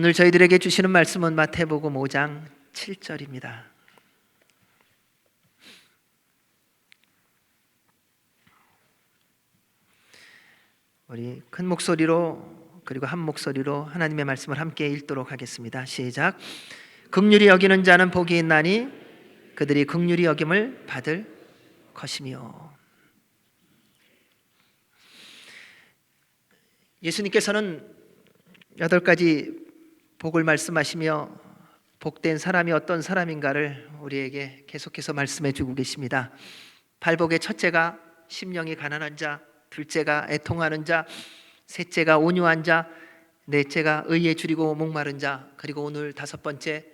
오늘 저희들에게 주시는 말씀은 마태복음 5장 7절입니다. 우리 큰 목소리로 그리고 한 목소리로 하나님의 말씀을 함께 읽도록 하겠습니다. 시작. 긍휼히 여기는 자는 복이 있나니 그들이 긍휼히 여김을 받을 것이며. 예수님께서는 8가지 복을 말씀하시며 복된 사람이 어떤 사람인가를 우리에게 계속해서 말씀해 주고 계십니다. 팔복의 첫째가 심령이 가난한 자, 둘째가 애통하는 자, 셋째가 온유한 자, 넷째가 의에 줄이고 목마른 자, 그리고 오늘 5번째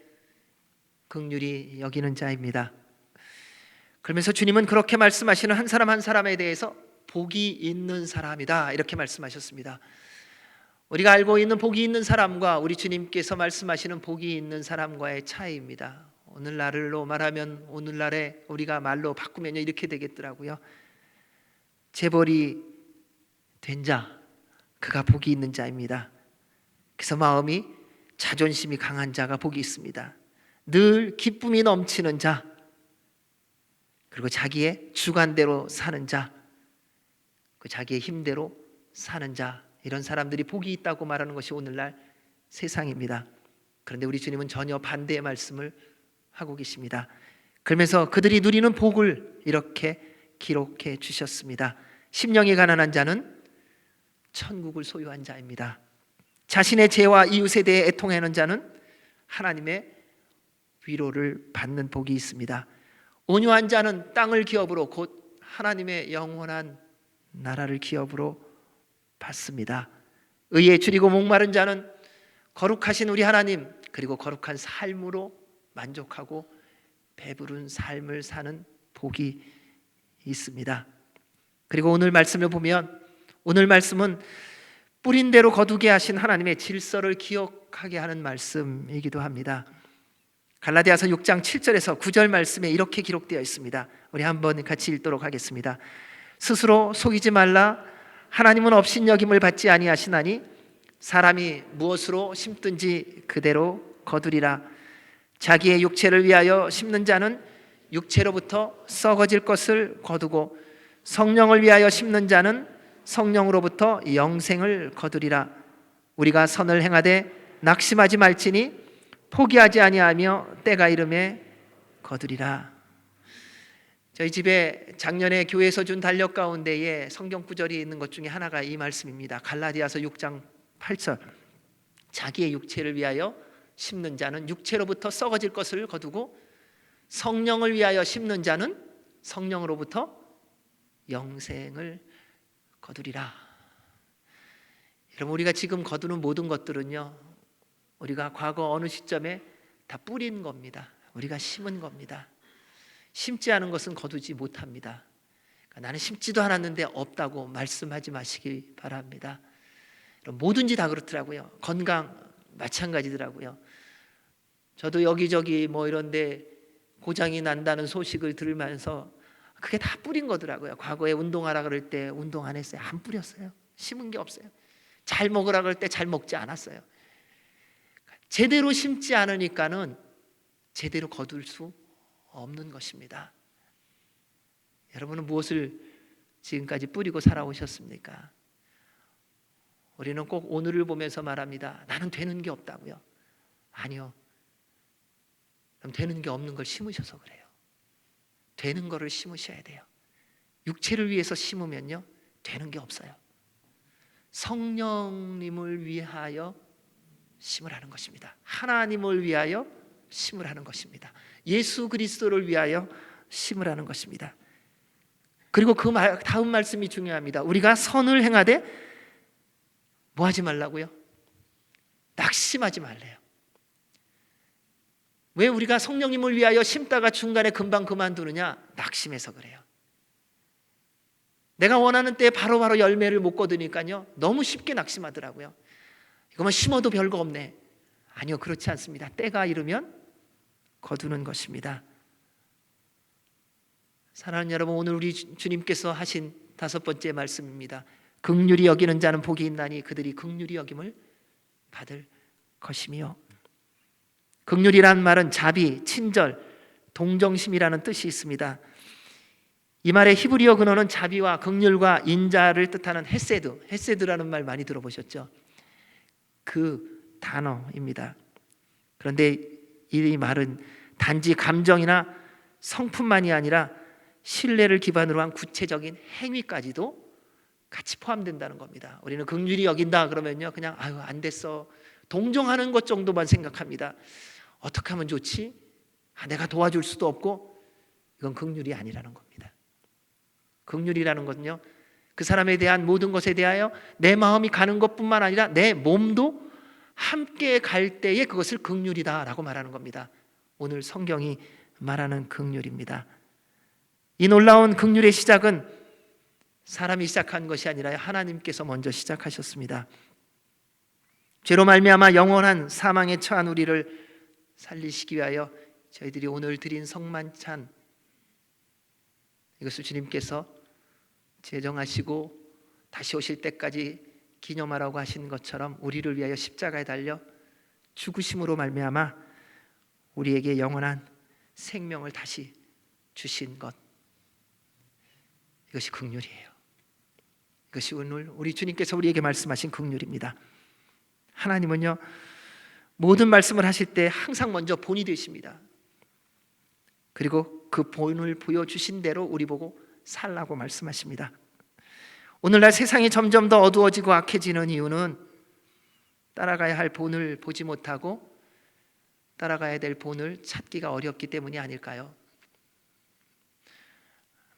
긍휼히 여기는 자입니다. 그러면서 주님은 그렇게 말씀하시는 한 사람 한 사람에 대해서 복이 있는 사람이다 이렇게 말씀하셨습니다. 우리가 알고 있는 복이 있는 사람과 우리 주님께서 말씀하시는 복이 있는 사람과의 차이입니다. 오늘날로 말하면 오늘날에 우리가 말로 바꾸면 이렇게 되겠더라고요. 재벌이 된 자, 그가 복이 있는 자입니다. 그래서 마음이 자존심이 강한 자가 복이 있습니다. 늘 기쁨이 넘치는 자, 그리고 자기의 주관대로 사는 자, 그 자기의 힘대로 사는 자, 이런 사람들이 복이 있다고 말하는 것이 오늘날 세상입니다. 그런데 우리 주님은 전혀 반대의 말씀을 하고 계십니다. 그러면서 그들이 누리는 복을 이렇게 기록해 주셨습니다. 심령이 가난한 자는 천국을 소유한 자입니다. 자신의 죄와 이웃에 대해 애통하는 자는 하나님의 위로를 받는 복이 있습니다. 온유한 자는 땅을 기업으로 곧 하나님의 영원한 나라를 기업으로 받습니다. 의에 줄이고 목마른 자는 거룩하신 우리 하나님 그리고 거룩한 삶으로 만족하고 배부른 삶을 사는 복이 있습니다. 그리고 오늘 말씀을 보면 오늘 말씀은 뿌린 대로 거두게 하신 하나님의 질서를 기억하게 하는 말씀이기도 합니다. 갈라디아서 6장 7절에서 9절 말씀에 이렇게 기록되어 있습니다. 우리 한번 같이 읽도록 하겠습니다. 스스로 속이지 말라. 하나님은 업신여김을 받지 아니하시나니 사람이 무엇으로 심든지 그대로 거두리라. 자기의 육체를 위하여 심는 자는 육체로부터 썩어질 것을 거두고 성령을 위하여 심는 자는 성령으로부터 영생을 거두리라. 우리가 선을 행하되 낙심하지 말지니 포기하지 아니하며 때가 이름에 거두리라. 저희 집에 작년에 교회에서 준 달력 가운데에 성경 구절이 있는 것 중에 하나가 이 말씀입니다. 갈라디아서 6장 8절. 자기의 육체를 위하여 심는 자는 육체로부터 썩어질 것을 거두고 성령을 위하여 심는 자는 성령으로부터 영생을 거두리라. 여러분, 우리가 지금 거두는 모든 것들은요, 우리가 과거 어느 시점에 다 뿌린 겁니다. 우리가 심은 겁니다. 심지 않은 것은 거두지 못합니다. 그러니까 나는 심지도 않았는데 없다고 말씀하지 마시기 바랍니다. 뭐든지 다 그렇더라고요. 건강 마찬가지더라고요. 저도 여기저기 뭐 이런데 고장이 난다는 소식을 들으면서 그게 다 뿌린 거더라고요. 과거에 운동하라 그럴 때 운동 안 했어요. 안 뿌렸어요. 심은 게 없어요. 잘 먹으라 그럴 때 잘 먹지 않았어요. 제대로 심지 않으니까는 제대로 거둘 수 없는 것입니다. 여러분은 무엇을 지금까지 뿌리고 살아오셨습니까? 우리는 꼭 오늘을 보면서 말합니다. 나는 되는 게 없다고요. 아니요. 그럼 되는 게 없는 걸 심으셔서 그래요. 되는 거를 심으셔야 돼요. 육체를 위해서 심으면요, 되는 게 없어요. 성령님을 위하여 심으라는 것입니다. 하나님을 위하여 심으라는 것입니다. 예수 그리스도를 위하여 심으라는 것입니다. 그리고 그 다음 말씀이 중요합니다. 우리가 선을 행하되 뭐 하지 말라고요? 낙심하지 말래요. 왜 우리가 성령님을 위하여 심다가 중간에 금방 그만두느냐? 낙심해서 그래요. 내가 원하는 때에 바로바로 열매를 못 거두니까요, 너무 쉽게 낙심하더라고요. 이거만 심어도 별거 없네. 아니요, 그렇지 않습니다. 때가 이르면 거두는 것입니다. 사랑하는 여러분, 오늘 우리 주님께서 하신 5번째 말씀입니다. 긍휼히 여기는 자는 복이 있나니 그들이 긍휼히 여김을 받을 것이며, 긍휼이라는 말은 자비, 친절, 동정심이라는 뜻이 있습니다. 이 말의 히브리어 근원은 자비와 긍휼과 인자를 뜻하는 헤세드라는 말 많이 들어보셨죠? 그 단어입니다. 그런데 이 말은 단지 감정이나 성품만이 아니라 신뢰를 기반으로 한 구체적인 행위까지도 같이 포함된다는 겁니다. 우리는 긍휼히 여긴다 그러면요, 그냥 아유 안 됐어, 동정하는 것 정도만 생각합니다. 어떻게 하면 좋지? 내가 도와줄 수도 없고. 이건 긍휼이 아니라는 겁니다. 긍휼이라는 것은요, 그 사람에 대한 모든 것에 대하여 내 마음이 가는 것뿐만 아니라 내 몸도 함께 갈 때에 그것을 긍휼이다라고 말하는 겁니다. 오늘 성경이 말하는 긍휼입니다. 이 놀라운 긍휼의 시작은 사람이 시작한 것이 아니라 하나님께서 먼저 시작하셨습니다. 죄로 말미암아 영원한 사망에 처한 우리를 살리시기 위하여 저희들이 오늘 드린 성만찬, 이것을 주님께서 제정하시고 다시 오실 때까지 기념하라고 하신 것처럼 우리를 위하여 십자가에 달려 죽으심으로 말미암아 우리에게 영원한 생명을 다시 주신 것, 이것이 긍휼이에요. 이것이 오늘 우리 주님께서 우리에게 말씀하신 긍휼입니다. 하나님은요, 모든 말씀을 하실 때 항상 먼저 본이 되십니다. 그리고 그 본을 보여주신 대로 우리 보고 살라고 말씀하십니다. 오늘날 세상이 점점 더 어두워지고 악해지는 이유는 따라가야 할 본을 보지 못하고 따라가야 될 본을 찾기가 어렵기 때문이 아닐까요?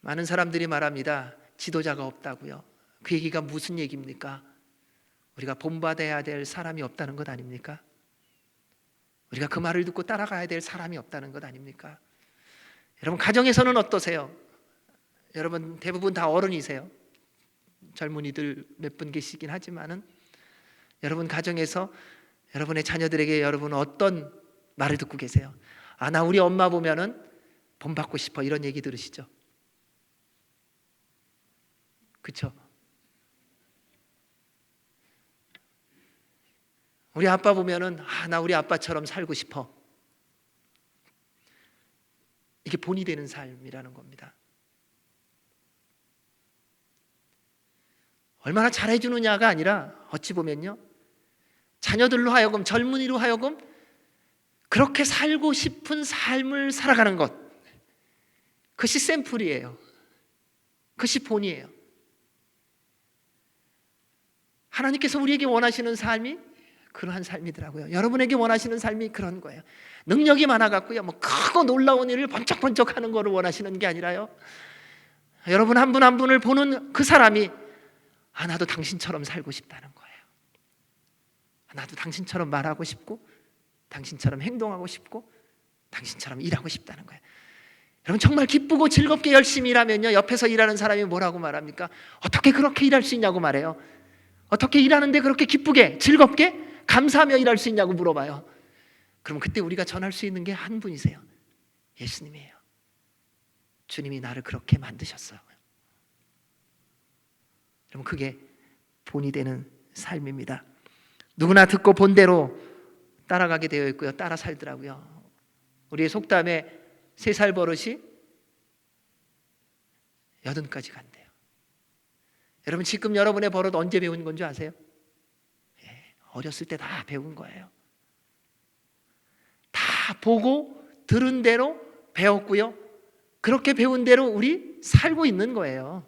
많은 사람들이 말합니다. 지도자가 없다고요. 그 얘기가 무슨 얘기입니까? 우리가 본받아야 될 사람이 없다는 것 아닙니까? 우리가 그 말을 듣고 따라가야 될 사람이 없다는 것 아닙니까? 여러분, 가정에서는 어떠세요? 여러분 대부분 다 어른이세요. 젊은이들 몇 분 계시긴 하지만은 여러분 가정에서 여러분의 자녀들에게 여러분은 어떤 말을 듣고 계세요? 나 우리 엄마 보면은 본받고 싶어, 이런 얘기 들으시죠? 그렇죠? 우리 아빠 보면은 나 우리 아빠처럼 살고 싶어. 이게 본이 되는 삶이라는 겁니다. 얼마나 잘해주느냐가 아니라 어찌 보면요, 자녀들로 하여금, 젊은이로 하여금 그렇게 살고 싶은 삶을 살아가는 것, 그것이 샘플이에요. 그것이 본이에요. 하나님께서 우리에게 원하시는 삶이 그러한 삶이더라고요. 여러분에게 원하시는 삶이 그런 거예요. 능력이 많아갖고요, 뭐 크고 놀라운 일을 번쩍번쩍 하는 거를 원하시는 게 아니라요, 여러분 한 분 한 분을 보는 그 사람이 나도 당신처럼 살고 싶다는 거예요. 나도 당신처럼 말하고 싶고, 당신처럼 행동하고 싶고, 당신처럼 일하고 싶다는 거예요. 여러분 정말 기쁘고 즐겁게 열심히 일하면요, 옆에서 일하는 사람이 뭐라고 말합니까? 어떻게 그렇게 일할 수 있냐고 말해요. 어떻게 일하는데 그렇게 기쁘게 즐겁게 감사하며 일할 수 있냐고 물어봐요. 그럼 그때 우리가 전할 수 있는 게 한 분이세요. 예수님이에요. 주님이 나를 그렇게 만드셨어요. 여러분 그게 본이 되는 삶입니다. 누구나 듣고 본대로 따라가게 되어 있고요, 따라 살더라고요. 우리의 속담에 3살 버릇이 80까지 간대요. 여러분 지금 여러분의 버릇 언제 배운 건 줄 아세요? 어렸을 때 다 배운 거예요. 다 보고 들은 대로 배웠고요, 그렇게 배운 대로 우리 살고 있는 거예요.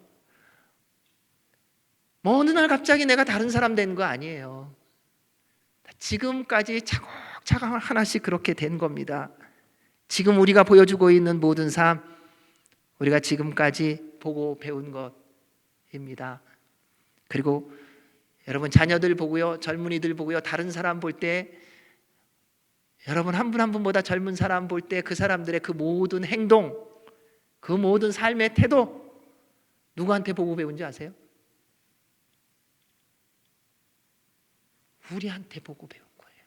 뭐 어느 날 갑자기 내가 다른 사람 된 거 아니에요. 지금까지 차곡차곡 하나씩 그렇게 된 겁니다. 지금 우리가 보여주고 있는 모든 삶, 우리가 지금까지 보고 배운 것입니다. 그리고 여러분 자녀들 보고요, 젊은이들 보고요, 다른 사람 볼 때, 여러분 한 분 한 분보다 젊은 사람 볼 때 그 사람들의 그 모든 행동, 그 모든 삶의 태도, 누구한테 보고 배운지 아세요? 우리한테 보고 배운 거예요.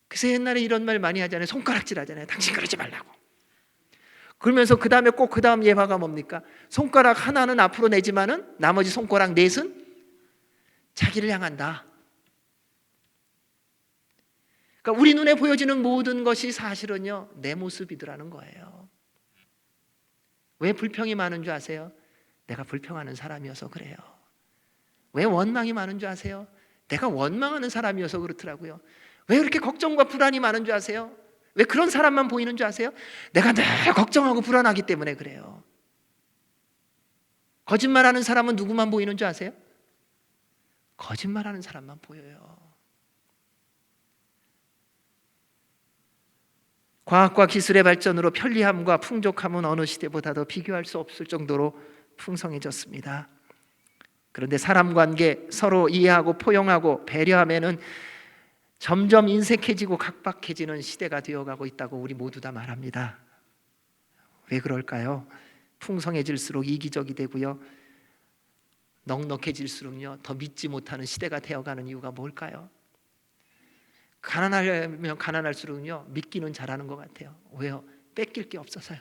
그래서 옛날에 이런 말 많이 하잖아요. 손가락질 하잖아요. 당신 그러지 말라고. 그러면서 그 다음에 꼭 그 다음 예화가 뭡니까? 손가락 하나는 앞으로 내지만은 나머지 손가락 넷은 자기를 향한다. 그러니까 우리 눈에 보여지는 모든 것이 사실은요 내 모습이더라는 거예요. 왜 불평이 많은 줄 아세요? 내가 불평하는 사람이어서 그래요. 왜 원망이 많은 줄 아세요? 내가 원망하는 사람이어서 그렇더라고요. 왜 그렇게 걱정과 불안이 많은 줄 아세요? 왜 그런 사람만 보이는 줄 아세요? 내가 늘 걱정하고 불안하기 때문에 그래요. 거짓말하는 사람은 누구만 보이는 줄 아세요? 거짓말하는 사람만 보여요. 과학과 기술의 발전으로 편리함과 풍족함은 어느 시대보다도 비교할 수 없을 정도로 풍성해졌습니다. 그런데 사람 관계 서로 이해하고 포용하고 배려하면은 점점 인색해지고 각박해지는 시대가 되어가고 있다고 우리 모두 다 말합니다. 왜 그럴까요? 풍성해질수록 이기적이 되고요, 넉넉해질수록요 더 믿지 못하는 시대가 되어가는 이유가 뭘까요? 가난하면 가난할수록요 믿기는 잘하는 것 같아요. 왜요? 뺏길 게 없어서요.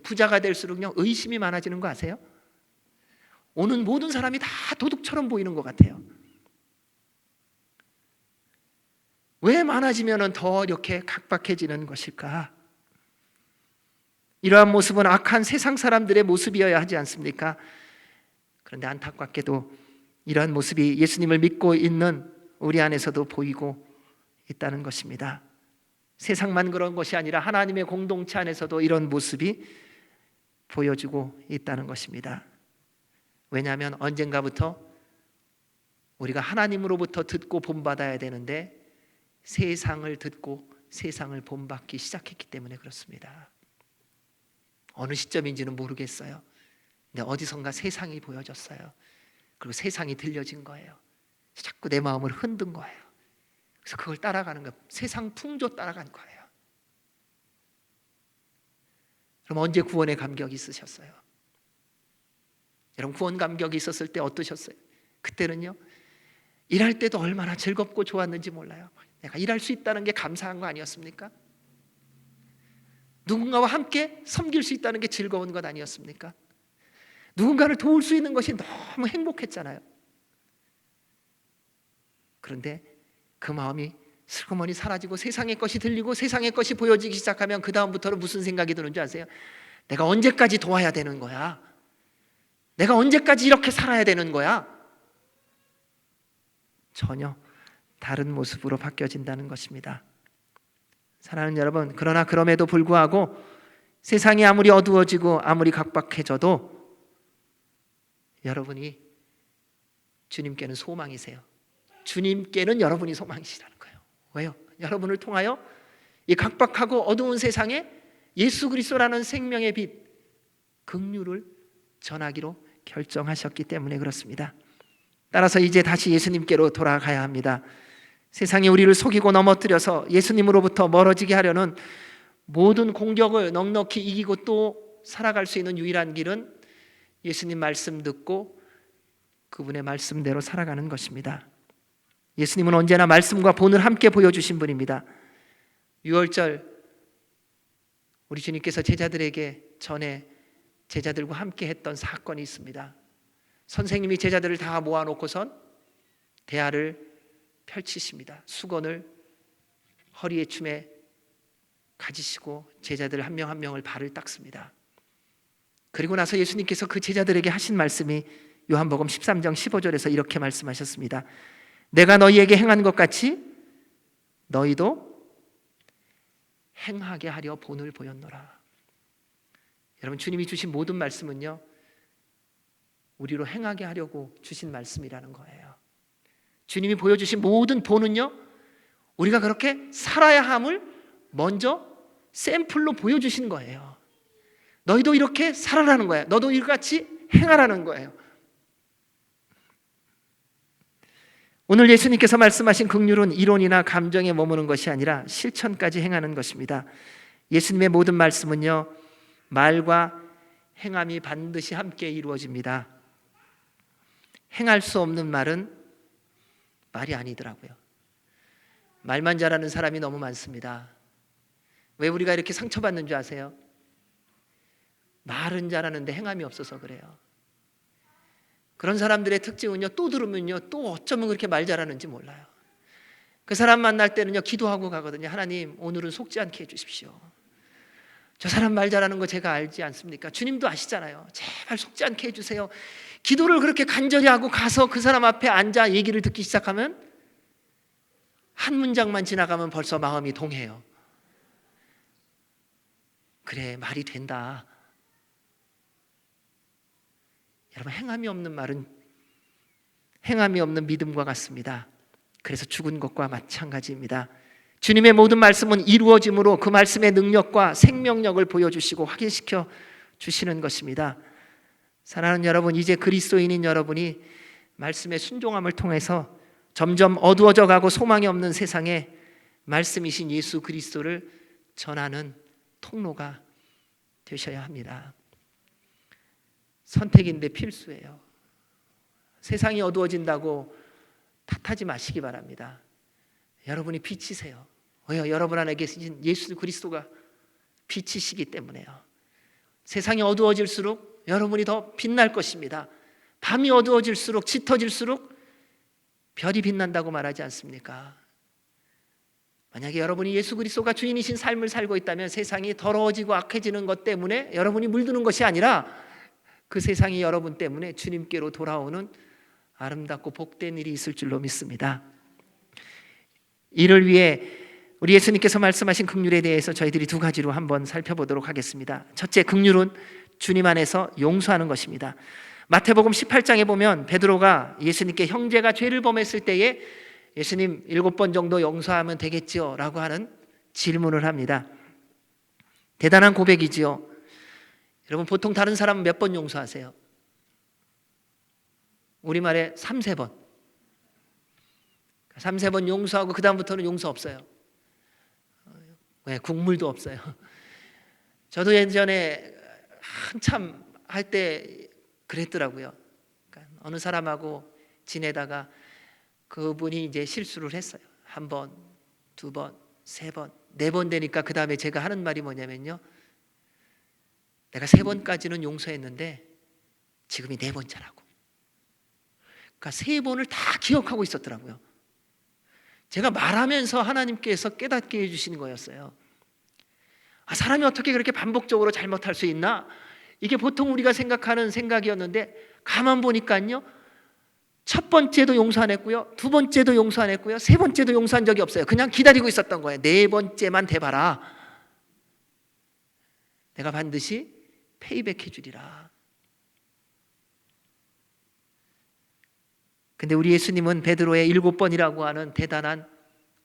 부자가 될수록요 의심이 많아지는 거 아세요? 오는 모든 사람이 다 도둑처럼 보이는 것 같아요. 왜 많아지면 더 이렇게 각박해지는 것일까? 이러한 모습은 악한 세상 사람들의 모습이어야 하지 않습니까? 그런데 안타깝게도 이러한 모습이 예수님을 믿고 있는 우리 안에서도 보이고 있다는 것입니다. 세상만 그런 것이 아니라 하나님의 공동체 안에서도 이런 모습이 보여지고 있다는 것입니다. 왜냐하면 언젠가부터 우리가 하나님으로부터 듣고 본받아야 되는데 세상을 듣고 세상을 본받기 시작했기 때문에 그렇습니다. 어느 시점인지는 모르겠어요. 근데 어디선가 세상이 보여졌어요. 그리고 세상이 들려진 거예요. 자꾸 내 마음을 흔든 거예요. 그래서 그걸 따라가는 거예요. 세상 풍조 따라간 거예요. 그럼 언제 구원의 감격이 있으셨어요? 여러분, 구원 감격이 있었을 때 어떠셨어요? 그때는요 일할 때도 얼마나 즐겁고 좋았는지 몰라요. 내가 일할 수 있다는 게 감사한 거 아니었습니까? 누군가와 함께 섬길 수 있다는 게 즐거운 것 아니었습니까? 누군가를 도울 수 있는 것이 너무 행복했잖아요. 그런데 그 마음이 슬그머니 사라지고 세상의 것이 들리고 세상의 것이 보여지기 시작하면 그 다음부터는 무슨 생각이 드는 줄 아세요? 내가 언제까지 도와야 되는 거야? 내가 언제까지 이렇게 살아야 되는 거야? 전혀 다른 모습으로 바뀌어진다는 것입니다. 사랑하는 여러분, 그러나 그럼에도 불구하고 세상이 아무리 어두워지고 아무리 각박해져도 여러분이 주님께는 소망이세요. 주님께는 여러분이 소망이시라는 거예요. 왜요? 여러분을 통하여 이 각박하고 어두운 세상에 예수 그리스도라는 생명의 빛, 긍휼을 전하기로 결정하셨기 때문에 그렇습니다. 따라서 이제 다시 예수님께로 돌아가야 합니다. 세상이 우리를 속이고 넘어뜨려서 예수님으로부터 멀어지게 하려는 모든 공격을 넉넉히 이기고 또 살아갈 수 있는 유일한 길은 예수님 말씀 듣고 그분의 말씀대로 살아가는 것입니다. 예수님은 언제나 말씀과 본을 함께 보여주신 분입니다. 유월절 우리 주님께서 제자들에게 전에 제자들과 함께 했던 사건이 있습니다. 선생님이 제자들을 다 모아놓고선 대야를 펼치십니다. 수건을 허리에 춤에 가지시고 제자들 한 명 한 명을 발을 닦습니다. 그리고 나서 예수님께서 그 제자들에게 하신 말씀이 요한복음 13장 15절에서 이렇게 말씀하셨습니다. 내가 너희에게 행한 것 같이 너희도 행하게 하려 본을 보였노라. 여러분, 주님이 주신 모든 말씀은요 우리로 행하게 하려고 주신 말씀이라는 거예요. 주님이 보여주신 모든 본은요 우리가 그렇게 살아야 함을 먼저 샘플로 보여주신 거예요. 너희도 이렇게 살아라는 거예요. 너도 이같이 행하라는 거예요. 오늘 예수님께서 말씀하신 긍휼은 이론이나 감정에 머무는 것이 아니라 실천까지 행하는 것입니다. 예수님의 모든 말씀은요 말과 행함이 반드시 함께 이루어집니다. 행할 수 없는 말은 말이 아니더라고요. 말만 잘하는 사람이 너무 많습니다. 왜 우리가 이렇게 상처받는 줄 아세요? 말은 잘하는데 행함이 없어서 그래요. 그런 사람들의 특징은요 또 들으면요 또 어쩌면 그렇게 말 잘하는지 몰라요. 그 사람 만날 때는요, 기도하고 가거든요. 하나님, 오늘은 속지 않게 해주십시오. 저 사람 말 잘하는 거 제가 알지 않습니까? 주님도 아시잖아요. 제발 속지 않게 해주세요. 기도를 그렇게 간절히 하고 가서 그 사람 앞에 앉아 얘기를 듣기 시작하면 한 문장만 지나가면 벌써 마음이 동해요. 그래, 말이 된다. 여러분, 행함이 없는 말은 행함이 없는 믿음과 같습니다. 그래서 죽은 것과 마찬가지입니다. 주님의 모든 말씀은 이루어짐으로 그 말씀의 능력과 생명력을 보여주시고 확인시켜 주시는 것입니다. 사랑하는 여러분, 이제 그리스도인인 여러분이 말씀의 순종함을 통해서 점점 어두워져 가고 소망이 없는 세상에 말씀이신 예수 그리스도를 전하는 통로가 되셔야 합니다. 선택인데 필수예요. 세상이 어두워진다고 탓하지 마시기 바랍니다. 여러분이 빛이세요. 여러분 안에 계신 예수 그리스도가 빛이시기 때문에요. 세상이 어두워질수록 여러분이 더 빛날 것입니다. 밤이 어두워질수록, 짙어질수록 별이 빛난다고 말하지 않습니까? 만약에 여러분이 예수 그리스도가 주인이신 삶을 살고 있다면 세상이 더러워지고 악해지는 것 때문에 여러분이 물드는 것이 아니라 그 세상이 여러분 때문에 주님께로 돌아오는 아름답고 복된 일이 있을 줄로 믿습니다. 이를 위해 우리 예수님께서 말씀하신 긍휼에 대해서 저희들이 두 가지로 한번 살펴보도록 하겠습니다. 첫째, 긍휼은 주님 안에서 용서하는 것입니다. 마태복음 18장에 보면 베드로가 예수님께 형제가 죄를 범했을 때에 예수님 7번 정도 용서하면 되겠지요? 라고 하는 질문을 합니다. 대단한 고백이지요. 여러분, 보통 다른 사람은 몇 번 용서하세요? 우리말에 3-4번. 3-4번 용서하고 그 다음부터는 용서 없어요. 왜? 국물도 없어요. 저도 예전에 한참 할 때 그랬더라고요. 그러니까 어느 사람하고 지내다가 그분이 이제 실수를 했어요. 1번, 2번, 3번, 4번 되니까 그 다음에 제가 하는 말이 뭐냐면요, 내가 3번까지는 용서했는데 지금이 4번째라고. 그러니까 3번을 다 기억하고 있었더라고요. 제가 말하면서 하나님께서 깨닫게 해주시는 거였어요. 사람이 어떻게 그렇게 반복적으로 잘못할 수 있나? 이게 보통 우리가 생각하는 생각이었는데 가만 보니까요, 첫 번째도 용서 안 했고요, 두 번째도 용서 안 했고요, 세 번째도 용서한 적이 없어요. 그냥 기다리고 있었던 거예요. 4번째만 돼봐라. 내가 반드시 페이백 해주리라. 근데 우리 예수님은 베드로의 7번이라고 하는 대단한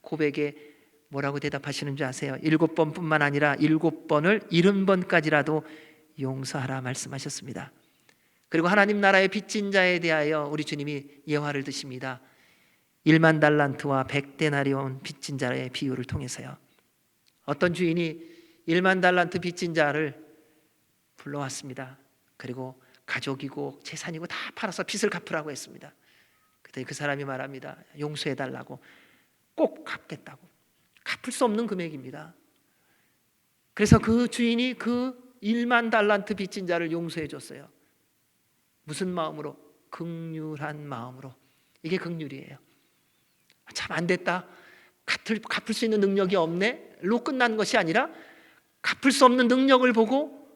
고백에 뭐라고 대답하시는 줄 아세요? 7번뿐만 아니라 7번을 70번까지라도 용서하라 말씀하셨습니다. 그리고 하나님 나라의 빚진 자에 대하여 우리 주님이 예화를 드십니다. 1만 달란트와 100데나리온 빚진 자의 비유를 통해서요. 어떤 주인이 1만 달란트 빚진 자를 불러왔습니다. 그리고 가족이고 재산이고 다 팔아서 빚을 갚으라고 했습니다. 그때 그 사람이 말합니다. 용서해달라고. 꼭 갚겠다고. 갚을 수 없는 금액입니다. 그래서 그 주인이 그 1만 달란트 빚진 자를 용서해 줬어요. 무슨 마음으로? 긍휼한 마음으로. 이게 긍휼이에요. 참 안 됐다, 갚을 수 있는 능력이 없네 로 끝난 것이 아니라 갚을 수 없는 능력을 보고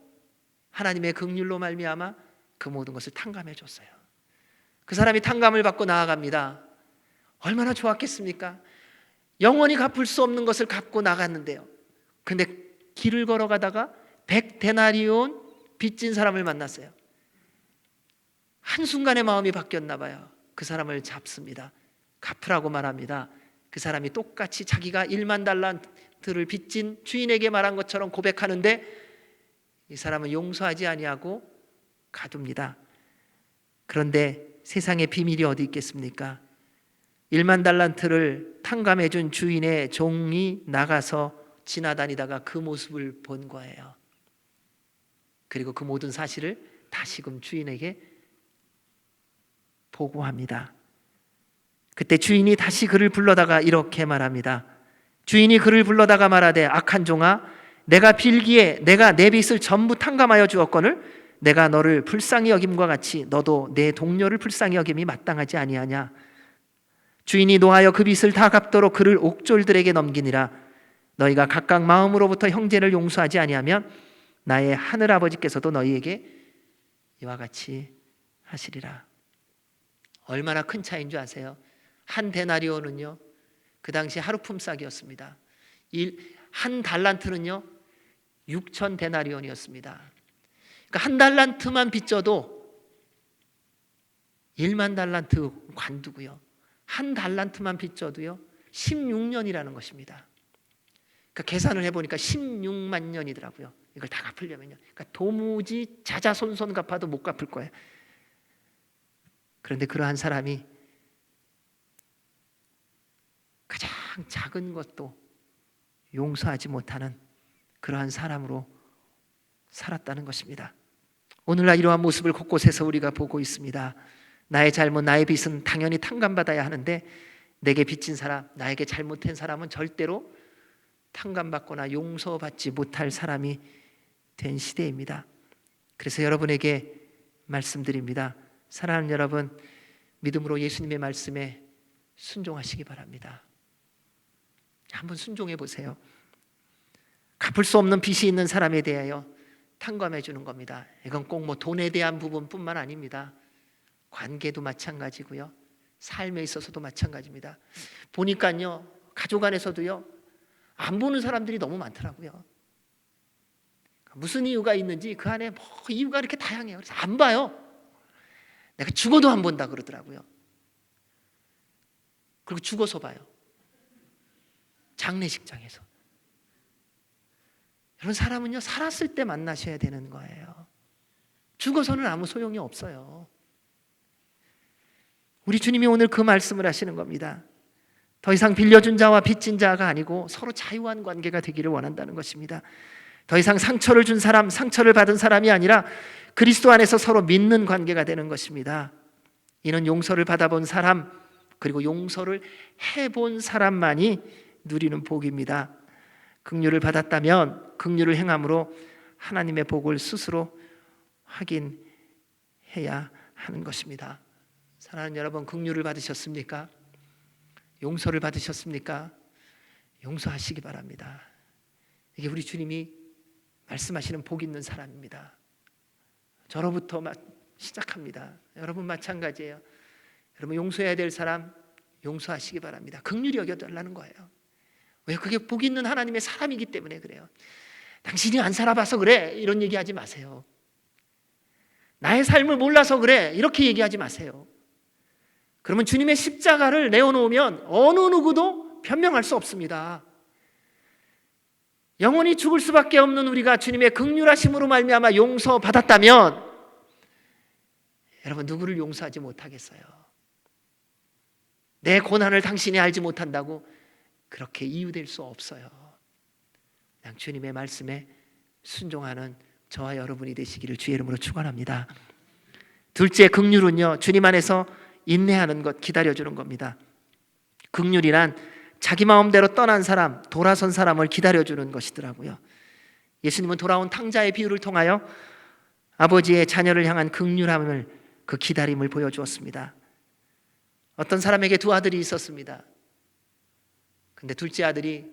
하나님의 긍휼로 말미암아 그 모든 것을 탕감해 줬어요. 그 사람이 탕감을 받고 나아갑니다. 얼마나 좋았겠습니까? 영원히 갚을 수 없는 것을 갚고 나갔는데요. 근데 길을 걸어가다가 100데나리온 빚진 사람을 만났어요. 한순간에 마음이 바뀌었나 봐요. 그 사람을 잡습니다. 갚으라고 말합니다. 그 사람이 똑같이 자기가 1만 달란트를 빚진 주인에게 말한 것처럼 고백하는데 이 사람은 용서하지 아니하고 가둡니다. 그런데 세상에 비밀이 어디 있겠습니까? 1만 달란트를 탕감해 준 주인의 종이 나가서 지나다니다가 그 모습을 본 거예요. 그리고 그 모든 사실을 다시금 주인에게 보고합니다. 그때 주인이 다시 그를 불러다가 이렇게 말합니다. 주인이 그를 불러다가 말하되 악한 종아, 내가 빌기에 내가 내 빚을 전부 탕감하여 주었거늘 내가 너를 불쌍히 여김과 같이 너도 내 동료를 불쌍히 여김이 마땅하지 아니하냐. 주인이 노하여 그 빚을 다 갚도록 그를 옥졸들에게 넘기니라. 너희가 각각 마음으로부터 형제를 용서하지 아니하면 나의 하늘 아버지께서도 너희에게 이와 같이 하시리라. 얼마나 큰 차이인 줄 아세요? 한 데나리온은요, 그 당시 하루 품삯이었습니다. 한 달란트는요 6천 데나리온이었습니다. 그러니까 한 달란트만 빚져도 1만 달란트 관두고요, 한 달란트만 빚져도요 16년이라는 것입니다. 그러니까 계산을 해보니까 16만 년이더라고요. 이걸 다 갚으려면요. 그러니까 도무지 자자손손 갚아도 못 갚을 거예요. 그런데 그러한 사람이 가장 작은 것도 용서하지 못하는 그러한 사람으로 살았다는 것입니다. 오늘날 이러한 모습을 곳곳에서 우리가 보고 있습니다. 나의 잘못, 나의 빚은 당연히 탕감받아야 하는데 내게 빚진 사람, 나에게 잘못한 사람은 절대로 탕감받거나 용서받지 못할 사람이 된 시대입니다. 그래서 여러분에게 말씀드립니다. 사랑하는 여러분, 믿음으로 예수님의 말씀에 순종하시기 바랍니다. 한번 순종해 보세요. 갚을 수 없는 빚이 있는 사람에 대하여 탕감해 주는 겁니다. 이건 꼭 뭐 돈에 대한 부분뿐만 아닙니다. 관계도 마찬가지고요, 삶에 있어서도 마찬가지입니다. 보니까요, 가족 안에서도요, 안 보는 사람들이 너무 많더라고요. 무슨 이유가 있는지 그 안에 뭐 이유가 이렇게 다양해요. 그래서 안 봐요. 내가 죽어도 안 본다 그러더라고요. 그리고 죽어서 봐요. 장례식장에서. 이런 사람은요, 살았을 때 만나셔야 되는 거예요. 죽어서는 아무 소용이 없어요. 우리 주님이 오늘 그 말씀을 하시는 겁니다. 더 이상 빌려준 자와 빚진 자가 아니고 서로 자유한 관계가 되기를 원한다는 것입니다. 더 이상 상처를 준 사람, 상처를 받은 사람이 아니라 그리스도 안에서 서로 믿는 관계가 되는 것입니다. 이는 용서를 받아본 사람, 그리고 용서를 해본 사람만이 누리는 복입니다. 긍휼을 받았다면 긍휼을 행함으로 하나님의 복을 스스로 확인해야 하는 것입니다. 사랑하는 여러분, 긍휼을 받으셨습니까? 용서를 받으셨습니까? 용서하시기 바랍니다. 이게 우리 주님이 말씀하시는 복 있는 사람입니다. 저로부터 시작합니다. 여러분 마찬가지예요. 여러분 용서해야 될 사람 용서하시기 바랍니다. 긍휼히 여겨달라는 거예요. 왜? 그게 복 있는 하나님의 사람이기 때문에 그래요. 당신이 안 살아봐서 그래, 이런 얘기하지 마세요. 나의 삶을 몰라서 그래, 이렇게 얘기하지 마세요. 그러면 주님의 십자가를 내어놓으면 어느 누구도 변명할 수 없습니다. 영원히 죽을 수밖에 없는 우리가 주님의 긍휼하심으로 말미암아 용서받았다면 여러분 누구를 용서하지 못하겠어요? 내 고난을 당신이 알지 못한다고 그렇게 이유될 수 없어요. 그냥 주님의 말씀에 순종하는 저와 여러분이 되시기를 주의 이름으로 축원합니다. 둘째, 긍휼은요, 주님 안에서 인내하는 것, 기다려주는 겁니다. 긍휼이란 자기 마음대로 떠난 사람, 돌아선 사람을 기다려주는 것이더라고요. 예수님은 돌아온 탕자의 비유를 통하여 아버지의 자녀를 향한 긍휼함을, 그 기다림을 보여주었습니다. 어떤 사람에게 두 아들이 있었습니다. 근데 둘째 아들이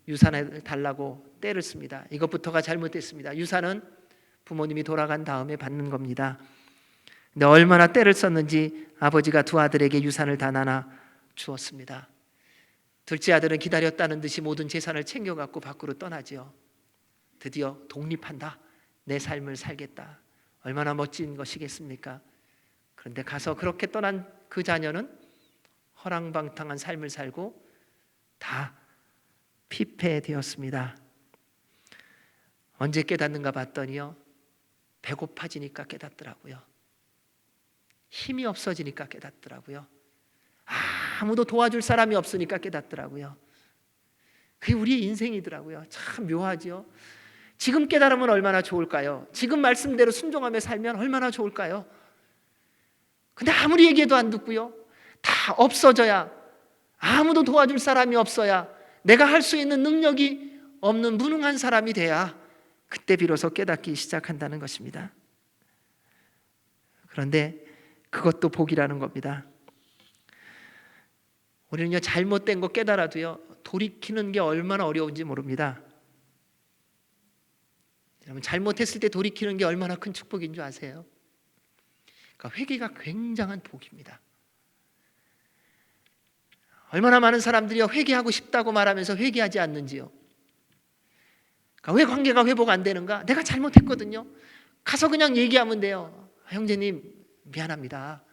유산을 달라고 떼를 씁니다. 이것부터가 잘못됐습니다. 유산은 부모님이 돌아간 다음에 받는 겁니다. 근데 얼마나 떼를 썼는지 아버지가 두 아들에게 유산을 다 나눠 주었습니다. 둘째 아들은 기다렸다는 듯이 모든 재산을 챙겨갖고 밖으로 떠나지요. 드디어 독립한다. 내 삶을 살겠다. 얼마나 멋진 것이겠습니까? 그런데 가서 그렇게 떠난 그 자녀는 허랑방탕한 삶을 살고 다 피폐되었습니다. 언제 깨닫는가 봤더니요, 배고파지니까 깨닫더라고요. 힘이 없어지니까 깨닫더라고요. 아무도 도와줄 사람이 없으니까 깨닫더라고요. 그게 우리의 인생이더라고요. 참 묘하죠. 지금 깨달으면 얼마나 좋을까요? 지금 말씀대로 순종하며 살면 얼마나 좋을까요? 근데 아무리 얘기해도 안 듣고요, 다 없어져야, 아무도 도와줄 사람이 없어야, 내가 할 수 있는 능력이 없는 무능한 사람이 돼야 그때 비로소 깨닫기 시작한다는 것입니다. 그런데 그것도 복이라는 겁니다. 우리는요, 잘못된 거 깨달아도요, 돌이키는 게 얼마나 어려운지 모릅니다. 여러분, 잘못했을 때 돌이키는 게 얼마나 큰 축복인 줄 아세요? 그러니까 회개가 굉장한 복입니다. 얼마나 많은 사람들이 회개하고 싶다고 말하면서 회개하지 않는지요. 그러니까 왜 관계가 회복 안 되는가? 내가 잘못했거든요. 가서 그냥 얘기하면 돼요. 형제님, 미안합니다.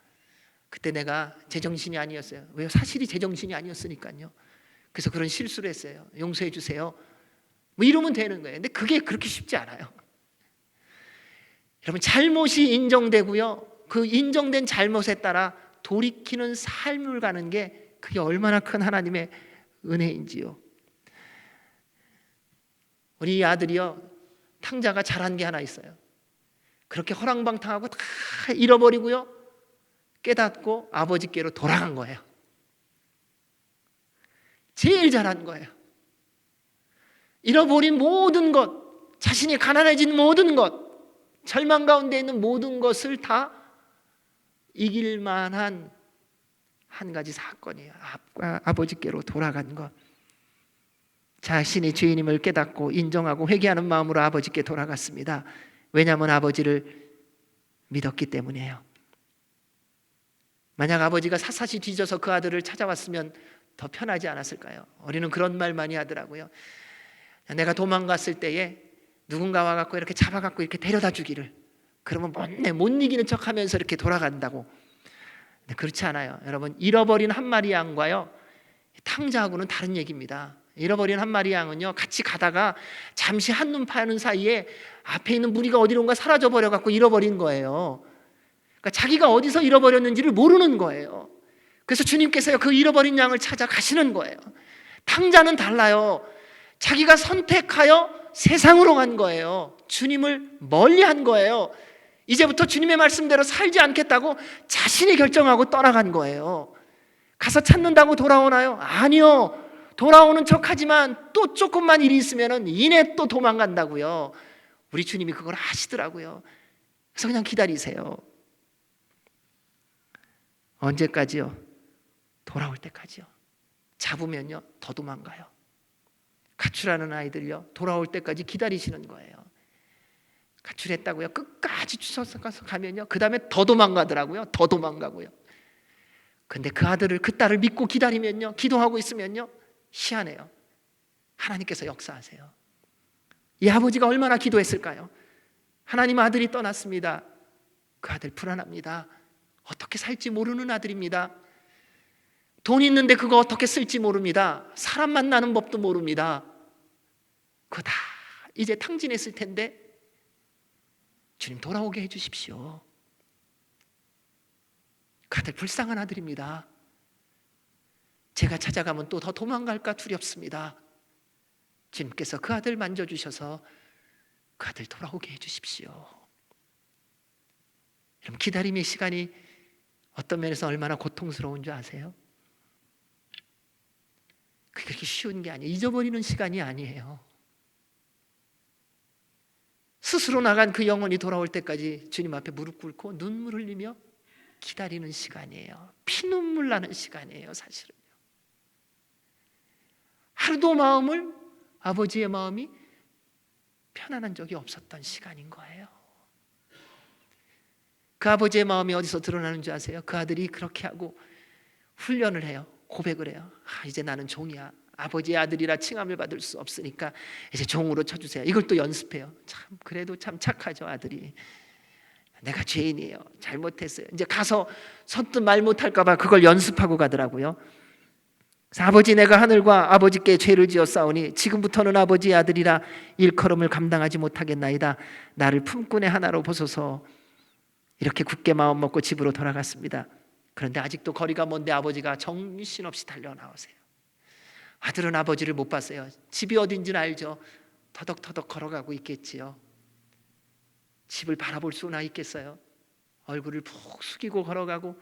그때 내가 제정신이 아니었어요. 왜요? 사실이 제정신이 아니었으니까요. 그래서 그런 실수를 했어요. 용서해 주세요. 뭐 이러면 되는 거예요. 근데 그게 그렇게 쉽지 않아요. 여러분, 잘못이 인정되고요, 그 인정된 잘못에 따라 돌이키는 삶을 가는 게 그게 얼마나 큰 하나님의 은혜인지요. 우리 아들이요, 탕자가 잘한 게 하나 있어요. 그렇게 허랑방탕하고 다 잃어버리고요, 깨닫고 아버지께로 돌아간 거예요. 제일 잘한 거예요. 잃어버린 모든 것, 자신이 가난해진 모든 것, 절망 가운데 있는 모든 것을 다 이길 만한 한 가지 사건이에요. 아버지께로 돌아간 것. 자신이 죄인임을 깨닫고 인정하고 회개하는 마음으로 아버지께 돌아갔습니다. 왜냐하면 아버지를 믿었기 때문이에요. 만약 아버지가 샅샅이 뒤져서 그 아들을 찾아왔으면 더 편하지 않았을까요? 우리는 그런 말 많이 하더라고요. 내가 도망갔을 때에 누군가 와갖고 이렇게 잡아갖고 이렇게 데려다 주기를, 그러면 못 이기는 척하면서 이렇게 돌아간다고. 근데 그렇지 않아요. 여러분, 잃어버린 한 마리 양과요, 탕자하고는 다른 얘기입니다. 잃어버린 한 마리 양은요, 같이 가다가 잠시 한눈 파는 사이에 앞에 있는 무리가 어디론가 사라져 버려갖고 잃어버린 거예요. 그러니까 자기가 어디서 잃어버렸는지를 모르는 거예요. 그래서 주님께서요, 그 잃어버린 양을 찾아 가시는 거예요. 탕자는 달라요. 자기가 선택하여 세상으로 간 거예요. 주님을 멀리한 거예요. 이제부터 주님의 말씀대로 살지 않겠다고 자신이 결정하고 떠나간 거예요. 가서 찾는다고 돌아오나요? 아니요. 돌아오는 척하지만 또 조금만 일이 있으면 이내 또 도망간다고요. 우리 주님이 그걸 아시더라고요. 그래서 그냥 기다리세요. 언제까지요? 돌아올 때까지요. 잡으면요, 더 도망가요. 가출하는 아이들요, 돌아올 때까지 기다리시는 거예요. 가출했다고요, 끝까지 쫓아서 가면요, 그 다음에 더 도망가더라고요. 더 도망가고요. 근데 그 아들을, 그 딸을 믿고 기다리면요, 기도하고 있으면요, 희한해요. 하나님께서 역사하세요. 이 아버지가 얼마나 기도했을까요? 하나님, 아들이 떠났습니다. 그 아들 불안합니다. 어떻게 살지 모르는 아들입니다. 돈 있는데 그거 어떻게 쓸지 모릅니다. 사람 만나는 법도 모릅니다. 그거 다 이제 탕진했을 텐데 주님 돌아오게 해주십시오. 그 아들 불쌍한 아들입니다. 제가 찾아가면 또 더 도망갈까 두렵습니다. 주님께서 그 아들 만져주셔서 그 아들 돌아오게 해주십시오. 여러분, 기다림의 시간이 어떤 면에서 얼마나 고통스러운 줄 아세요? 그렇게 쉬운 게 아니에요. 잊어버리는 시간이 아니에요. 스스로 나간 그 영혼이 돌아올 때까지 주님 앞에 무릎 꿇고 눈물 흘리며 기다리는 시간이에요. 피눈물 나는 시간이에요, 사실은요. 하루도 아버지의 마음이 편안한 적이 없었던 시간인 거예요. 그 아버지의 마음이 어디서 드러나는 줄 아세요? 그 아들이 그렇게 하고 훈련을 해요. 고백을 해요. 이제 나는 종이야. 아버지의 아들이라 칭함을 받을 수 없으니까 이제 종으로 쳐주세요. 이걸 또 연습해요. 참, 그래도 참 착하죠, 아들이. 내가 죄인이에요. 잘못했어요. 이제 가서 선뜻 말 못할까 봐 그걸 연습하고 가더라고요. 그래서 아버지, 내가 하늘과 아버지께 죄를 지었사오니 지금부터는 아버지의 아들이라 일컬음을 감당하지 못하겠나이다. 나를 품꾼의 하나로 보소서. 이렇게 굳게 마음 먹고 집으로 돌아갔습니다. 그런데 아직도 거리가 먼데 아버지가 정신없이 달려 나오세요. 아들은 아버지를 못 봤어요. 집이 어딘지는 알죠. 터덕터덕 걸어가고 있겠지요. 집을 바라볼 수나 있겠어요? 얼굴을 푹 숙이고 걸어가고,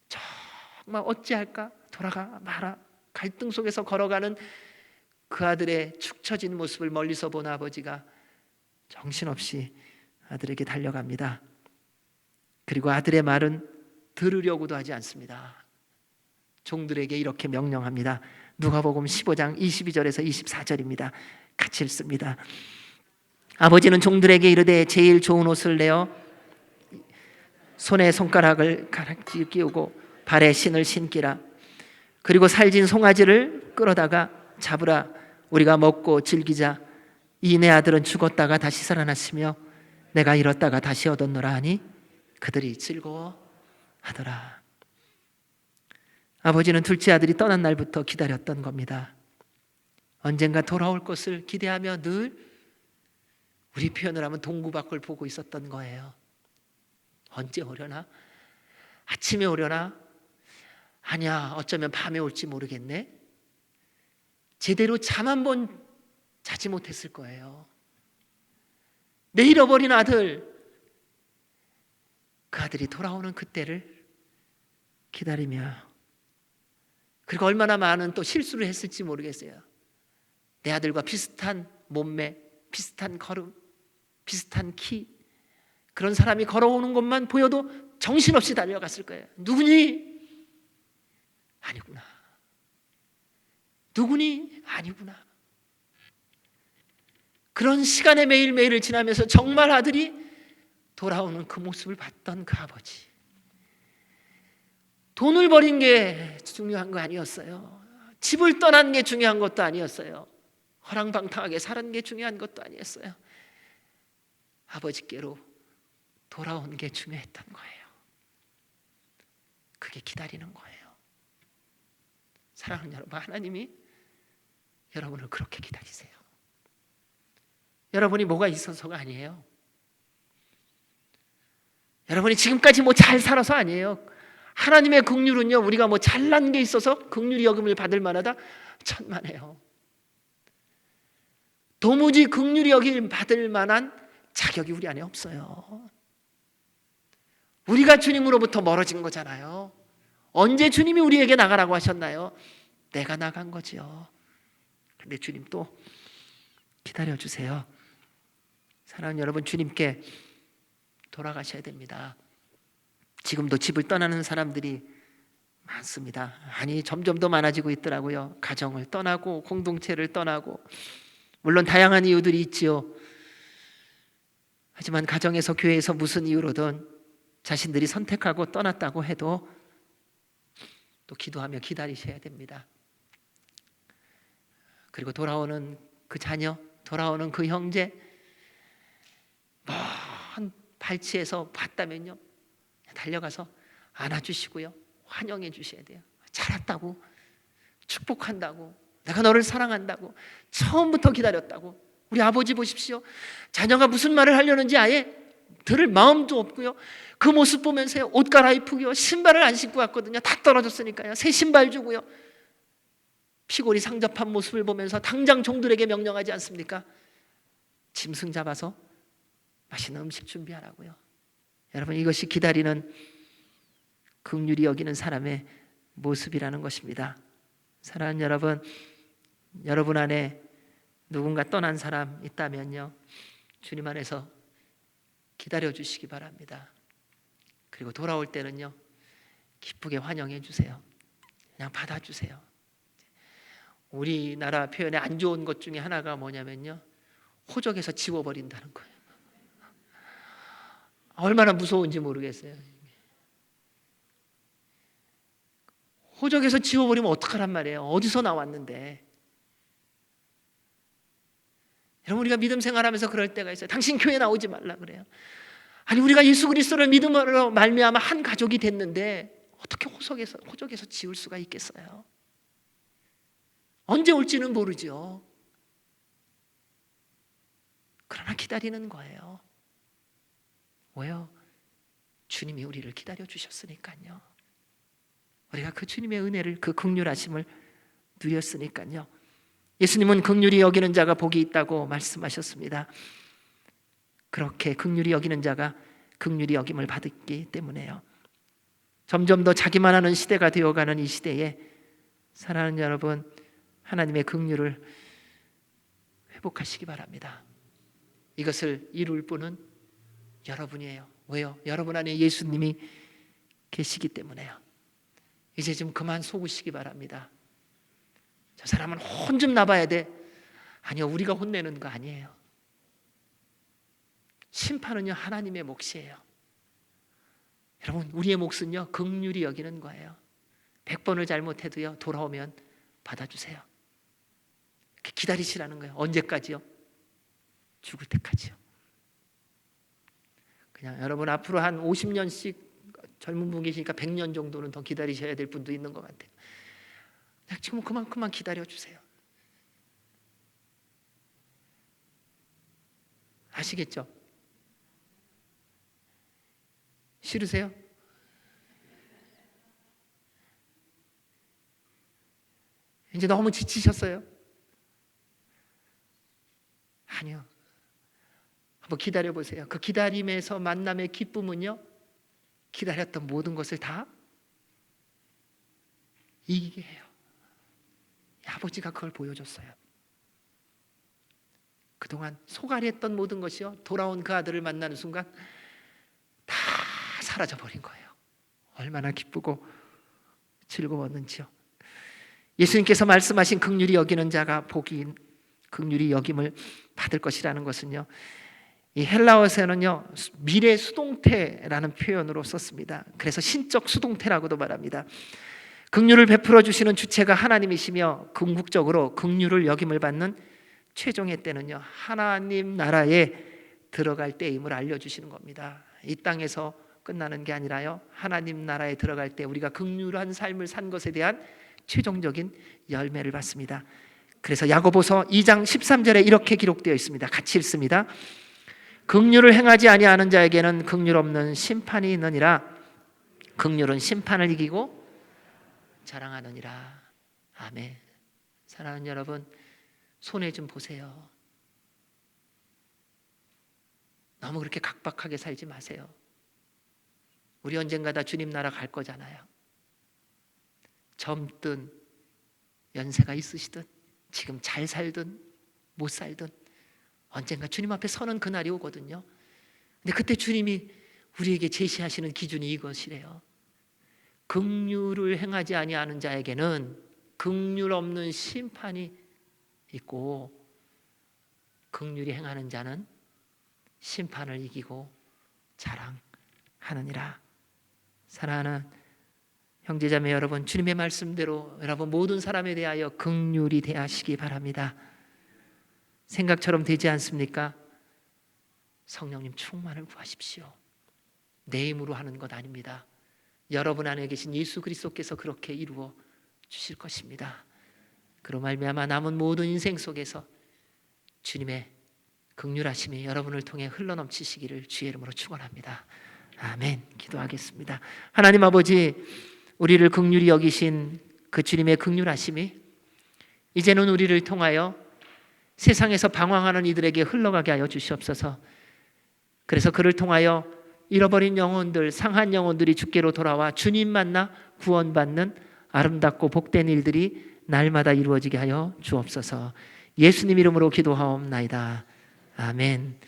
정말 어찌할까? 돌아가 마라. 갈등 속에서 걸어가는 그 아들의 축 처진 모습을 멀리서 본 아버지가 정신없이 아들에게 달려갑니다. 그리고 아들의 말은 들으려고도 하지 않습니다. 종들에게 이렇게 명령합니다. 누가복음 15장 22절에서 24절입니다. 같이 읽습니다. 아버지는 종들에게 이르되 제일 좋은 옷을 내어 손에 손가락을 가락지 끼우고 발에 신을 신기라. 그리고 살진 송아지를 끌어다가 잡으라. 우리가 먹고 즐기자. 이 내 아들은 죽었다가 다시 살아났으며 내가 잃었다가 다시 얻었노라 하니 그들이 즐거워하더라. 아버지는 둘째 아들이 떠난 날부터 기다렸던 겁니다. 언젠가 돌아올 것을 기대하며 늘, 우리 표현을 하면 동구밖을 보고 있었던 거예요. 언제 오려나? 아침에 오려나? 아니야, 어쩌면 밤에 올지 모르겠네. 제대로 잠 한 번 자지 못했을 거예요. 내 잃어버린 아들, 그 아들이 돌아오는 그때를 기다리며, 그리고 얼마나 많은 또 실수를 했을지 모르겠어요. 내 아들과 비슷한 몸매, 비슷한 걸음, 비슷한 키, 그런 사람이 걸어오는 것만 보여도 정신없이 달려갔을 거예요. 누구니? 아니구나. 누구니? 아니구나. 그런 시간의 매일매일을 지나면서 정말 아들이 돌아오는 그 모습을 봤던 그 아버지. 돈을 버린 게 중요한 거 아니었어요. 집을 떠난 게 중요한 것도 아니었어요. 허랑방탕하게 사는 게 중요한 것도 아니었어요. 아버지께로 돌아온 게 중요했던 거예요. 그게 기다리는 거예요. 사랑하는 여러분, 하나님이 여러분을 그렇게 기다리세요. 여러분이 뭐가 있어서가 아니에요. 여러분이 지금까지 뭐 잘 살아서 아니에요. 하나님의 긍휼은요, 우리가 뭐 잘난 게 있어서 긍휼이 여김을 받을 만하다? 천만에요. 도무지 긍휼이 여김을 받을 만한 자격이 우리 안에 없어요. 우리가 주님으로부터 멀어진 거잖아요. 언제 주님이 우리에게 나가라고 하셨나요? 내가 나간 거지요. 근데 주님 또 기다려주세요. 사랑하는 여러분, 주님께 돌아가셔야 됩니다. 지금도 집을 떠나는 사람들이 많습니다. 아니, 점점 더 많아지고 있더라고요. 가정을 떠나고 공동체를 떠나고, 물론 다양한 이유들이 있지요. 하지만 가정에서, 교회에서 무슨 이유로든 자신들이 선택하고 떠났다고 해도 또 기도하며 기다리셔야 됩니다. 그리고 돌아오는 그 자녀, 돌아오는 그 형제, 먼 발치에서 봤다면요, 달려가서 안아주시고요, 환영해 주셔야 돼요. 잘 왔다고, 축복한다고, 내가 너를 사랑한다고, 처음부터 기다렸다고. 우리 아버지 보십시오. 자녀가 무슨 말을 하려는지 아예 들을 마음도 없고요. 그 모습 보면서요, 옷 갈아입고요, 신발을 안 신고 왔거든요. 다 떨어졌으니까요. 새 신발 주고요. 피골이 상접한 모습을 보면서 당장 종들에게 명령하지 않습니까? 짐승 잡아서 맛있는 음식 준비하라고요. 여러분, 이것이 기다리는, 긍휼히 여기는 사람의 모습이라는 것입니다. 사랑하는 여러분, 여러분 안에 누군가 떠난 사람 있다면요, 주님 안에서 기다려 주시기 바랍니다. 그리고 돌아올 때는요, 기쁘게 환영해 주세요. 그냥 받아주세요. 우리나라 표현에 안 좋은 것 중에 하나가 뭐냐면요, 호적에서 지워버린다는 거예요. 얼마나 무서운지 모르겠어요. 호적에서 지워버리면 어떡하란 말이에요. 어디서 나왔는데. 여러분, 우리가 믿음 생활하면서 그럴 때가 있어요. 당신 교회 나오지 말라 그래요. 아니, 우리가 예수 그리스도를 믿음으로 말미암아 한 가족이 됐는데 어떻게 호적에서 지울 수가 있겠어요? 언제 올지는 모르죠. 그러나 기다리는 거예요. 왜요? 주님이 우리를 기다려 주셨으니까요. 우리가 그 주님의 은혜를, 그 긍휼하심을 누렸으니까요. 예수님은 긍휼히 여기는 자가 복이 있다고 말씀하셨습니다. 그렇게 긍휼히 여기는 자가 긍휼히 여김을 받았기 때문에요. 점점 더 자기만 하는 시대가 되어가는 이 시대에, 사랑하는 여러분, 하나님의 긍휼을 회복하시기 바랍니다. 이것을 이룰 분은 여러분이에요. 왜요? 여러분 안에 예수님이 계시기 때문에요. 이제 좀 그만 속으시기 바랍니다. 저 사람은 혼 좀 나봐야 돼. 아니요, 우리가 혼내는 거 아니에요. 심판은요, 하나님의 몫이에요. 여러분, 우리의 몫은요, 긍휼히 여기는 거예요. 100번을 잘못해도요, 돌아오면 받아주세요. 이렇게 기다리시라는 거예요. 언제까지요? 죽을 때까지요. 그냥 여러분 앞으로 한 50년씩, 젊은 분 계시니까 100년 정도는 더 기다리셔야 될 분도 있는 것 같아요. 그냥 지금 그만큼만 기다려주세요. 아시겠죠? 싫으세요? 이제 너무 지치셨어요? 아니요. 한번 기다려보세요. 그 기다림에서 만남의 기쁨은요, 기다렸던 모든 것을 다 이기게 해요. 아버지가 그걸 보여줬어요. 그동안 소갈이했던 모든 것이요, 돌아온 그 아들을 만나는 순간 다 사라져버린 거예요. 얼마나 기쁘고 즐거웠는지요. 예수님께서 말씀하신 긍휼히 여기는 자가 복이, 긍휼히 여김을 받을 것이라는 것은요, 이 헬라어에서는요, 미래 수동태라는 표현으로 썼습니다. 그래서 신적 수동태라고도 말합니다. 긍휼을 베풀어 주시는 주체가 하나님이시며 궁극적으로 긍휼을 여김을 받는 최종의 때는요, 하나님 나라에 들어갈 때임을 알려주시는 겁니다. 이 땅에서 끝나는 게 아니라요, 하나님 나라에 들어갈 때 우리가 긍휼한 삶을 산 것에 대한 최종적인 열매를 받습니다. 그래서 야고보서 2장 13절에 이렇게 기록되어 있습니다. 같이 읽습니다. 긍휼을 행하지 아니하는 자에게는 긍휼 없는 심판이 있느니라. 긍휼은 심판을 이기고 자랑하느니라. 아멘. 사랑하는 여러분, 손해 좀 보세요. 너무 그렇게 각박하게 살지 마세요. 우리 언젠가 다 주님 나라 갈 거잖아요. 젊든 연세가 있으시든 지금 잘 살든 못 살든 언젠가 주님 앞에 서는 그날이 오거든요. 근데 그때 주님이 우리에게 제시하시는 기준이 이것이래요. 긍휼을 행하지 아니하는 자에게는 긍휼 없는 심판이 있고, 긍휼히 행하는 자는 심판을 이기고 자랑하느니라. 사랑하는 형제자매 여러분, 주님의 말씀대로 여러분 모든 사람에 대하여 긍휼히 대하시기 바랍니다. 생각처럼 되지 않습니까? 성령님 충만을 구하십시오. 내 힘으로 하는 것 아닙니다. 여러분 안에 계신 예수 그리스도께서 그렇게 이루어 주실 것입니다. 그로 말미암아 남은 모든 인생 속에서 주님의 긍휼하심이 여러분을 통해 흘러넘치시기를 주의 이름으로 축원합니다. 아멘. 기도하겠습니다. 하나님 아버지, 우리를 긍휼히 여기신 그 주님의 긍휼하심이 이제는 우리를 통하여 세상에서 방황하는 이들에게 흘러가게 하여 주시옵소서. 그래서 그를 통하여 잃어버린 영혼들, 상한 영혼들이 주께로 돌아와 주님 만나 구원받는 아름답고 복된 일들이 날마다 이루어지게 하여 주옵소서. 예수님 이름으로 기도하옵나이다. 아멘.